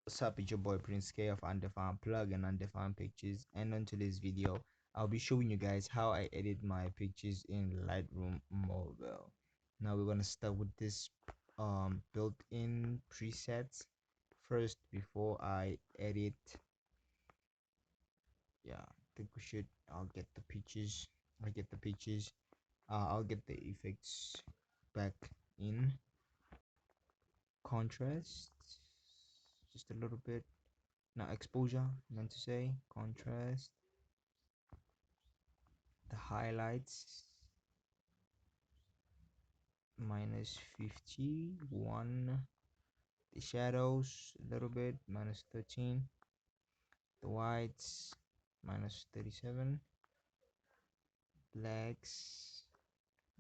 What's up, it's your boy Prince K of Undefined Plug and Undefined Pictures, and on today's video I'll be showing you guys how I edit my pictures in Lightroom Mobile. Now we're gonna start with this built-in presets first before I edit. Yeah, I think we should. I'll get the pictures. I get the pictures. I'll get the effects back in contrast just a little bit. Now exposure, meant to say contrast, the highlights -51, the shadows a little bit -13, the whites -37, blacks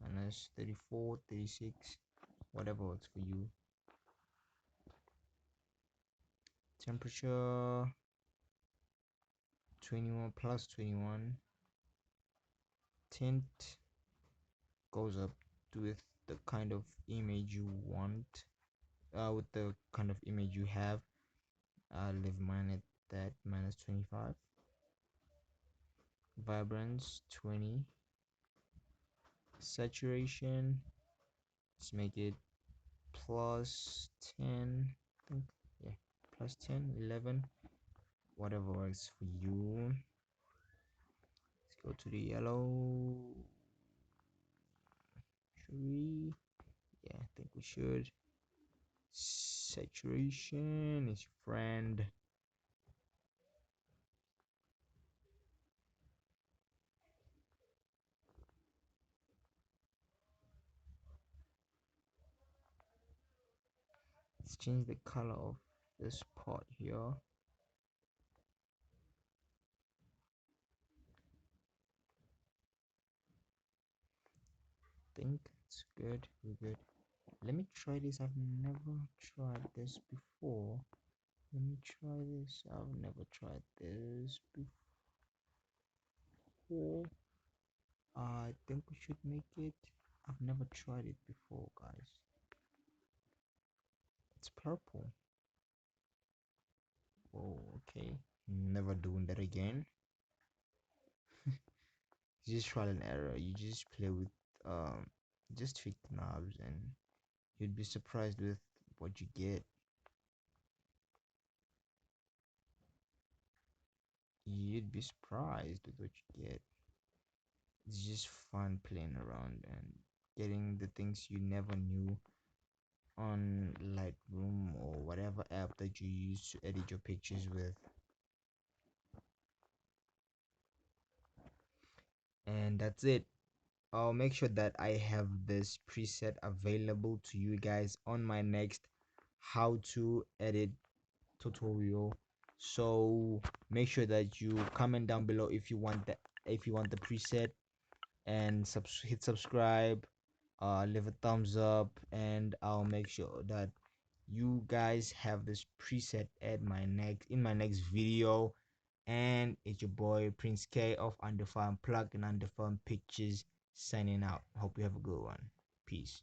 -34, 36, whatever works for you. Temperature 21 +21. Tint goes up with the kind of image you want, with the kind of image you have. I'll leave mine at that -25. Vibrance 20. Saturation, let's make it +10. I think, yeah, +10, 11, whatever works for you. Let's go to the yellow. Should we? Yeah, I think we should. Saturation is your friend. Let's change the color of this part here. Think it's good. We're good. Let me try this. I've never tried this before. Let me try this. I've never tried this before. I think we should make it. I've never tried it before, guys. It's purple. Oh, okay. Never doing that again. Just trial and error. You just play with just tweak the knobs and you'd be surprised with what you get. You'd be surprised with what you get. It's just fun playing around and getting the things you never knew on Lightroom or whatever app that you use to edit your pictures with. And that's it. I'll make sure that I have this preset available to you guys on my next how to edit tutorial. So make sure that you comment down below if you want the preset, and hit subscribe, leave a thumbs up, and I'll make sure that you guys have this preset at my next video. And it's your boy Prince K of Undefined Plug and Undefined Pictures signing out. Hope you have a good one. Peace.